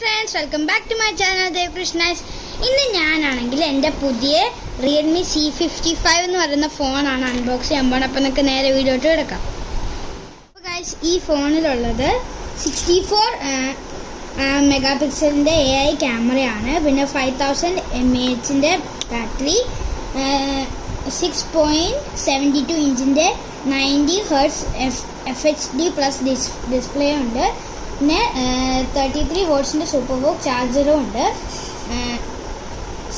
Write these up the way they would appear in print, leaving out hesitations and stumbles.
friends, welcome back to my channel Devkrishnas. ഇന്ന് ഞാനാണെങ്കിൽ എൻ്റെ പുതിയ Realme C55 എന്ന് പറയുന്ന ഫോണാണ് അൺബോക്സ് ചെയ്യാൻ പോകുന്നത്. അപ്പോൾ നമുക്ക് നേരെ വീഡിയോട്ട് കിടക്കാം. അപ്പോൾ ഗൈസ്, ഈ ഫോണിലുള്ളത് 64 മെഗാ പിക്സലിൻ്റെ AI ക്യാമറയാണ്. പിന്നെ 5000 mAh ബാറ്ററി, 6.72 ഇഞ്ചിൻ്റെ 90 Hz FHD പ്ലസ് ഡിസ്പ്ലേ ഉണ്ട്. പിന്നെ 33 വോൾട്ട്സിൻ്റെ സൂപ്പർ വോക്ക് ചാർജറും ഉണ്ട്.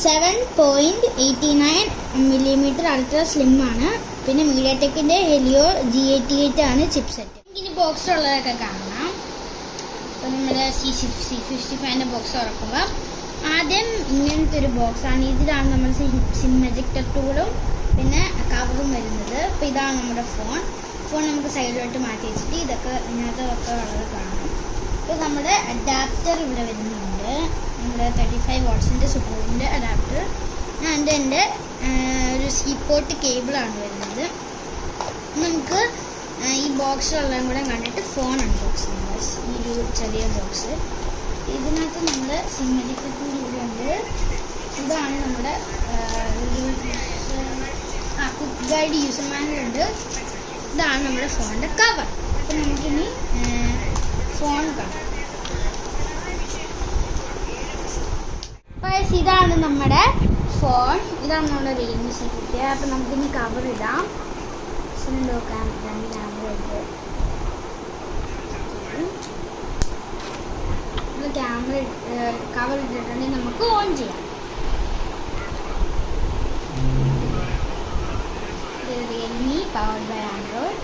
7.89 മില്ലിമീറ്റർ അൾട്രാ സ്ലിം ആണ്. പിന്നെ മീഡിയാടെക്കിൻ്റെ ഹെലിയോ G88 ആണ് ചിപ്സെറ്റ്. ഇനി ബോക്സിലുള്ളതൊക്കെ കാണാം. അപ്പോൾ നമ്മുടെ C55ൻ്റെ ബോക്സ് തുറക്കുക. ആദ്യം ഇങ്ങനത്തെ ഒരു ബോക്സാണ്. ഇതിലാണ് നമ്മൾ സിം എജക്ടർ ടൂളും പിന്നെ കവറും വരുന്നത്. അപ്പോൾ ഇതാണ് നമ്മുടെ ഫോൺ നമുക്ക് സൈഡിലോട്ട് മാറ്റി വെച്ചിട്ട് ഇതൊക്കെ ഇതിനകത്തൊക്കെ ഉള്ളത് കാണാം. ഇപ്പോൾ നമ്മുടെ അഡാപ്റ്റർ ഇവിടെ വരുന്നുണ്ട്. നമ്മുടെ 35 വാട്ട്സിൻ്റെ സൂപ്പറിൻ്റെ അഡാപ്റ്റർ. എൻ്റെ ഒരു സീപോർട്ട് കേബിളാണ് വരുന്നത്. നമുക്ക് ഈ ബോക്സിലുള്ളതും കൂടെ കണ്ടിട്ട് ഫോൺ അൺബോക്സ് ചെയ്യാം. ഈ ഒരു ചെറിയ ബോക്സ്. ഇതിനകത്ത് നമ്മൾ സിമ്മറ്റിക്കൽ ഇവിടെ ഉണ്ട്. ഇതാണ് നമ്മുടെ കുക്ക് ഗൈഡ് യൂസർ മാനുവൽ ഉണ്ട്. ഇതാണ് നമ്മുടെ ഫോണിൻ്റെ കവർ. അപ്പം നമുക്കിനി ഫോൺ കാണാം. ഇതാണ് നമ്മുടെ ഫോൺ. ഇതാണ് നമ്മുടെ Realme C55. അപ്പം നമുക്കിനി കവർ ഇടാം. ക്യാമറ കവർ ഇട്ടിട്ടുണ്ടെങ്കിൽ നമുക്ക് ഓൺ ചെയ്യാം. Realme powered by Android.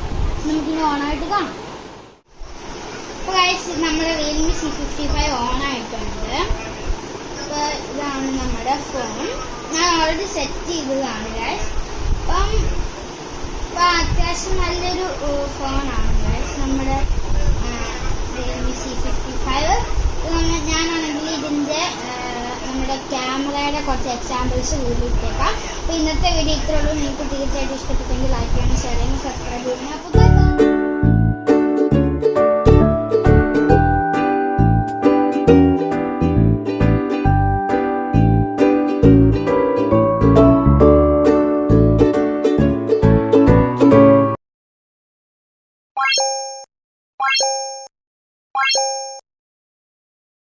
നമുക്കിനി ഓണായിട്ട് കാണാം. അപ്പോൾ ഗൈസ്, നമ്മുടെ Realme C55 ഓണായിട്ടുണ്ട്. അപ്പോൾ ഇതാണ് നമ്മുടെ ഫോൺ. ഞാൻ ഓൾറെഡി സെറ്റ് ചെയ്തതാണ് ഗൈസ്. അപ്പം അത്യാവശ്യം നല്ലൊരു ഫോണാണ് ഗൈസ് നമ്മുടെ Realme C55. ഞാനാണെങ്കിൽ ഇതിൻ്റെ നമ്മുടെ ക്യാമറയുടെ കുറച്ച് എക്സാമ്പിൾസ് വീഡിയോ ഇട്ടേക്കാം. അപ്പോൾ ഇന്നത്തെ വീഡിയോ ഇത്രയുള്ളൂ. നിങ്ങൾക്ക് തീർച്ചയായിട്ടും ഇഷ്ടപ്പെട്ടെങ്കിൽ ലൈക്ക് ചെയ്യണം, ഷെയർ ചെയ്യണം, സബ്സ്ക്രൈബ് ചെയ്യണം. അപ്പോൾ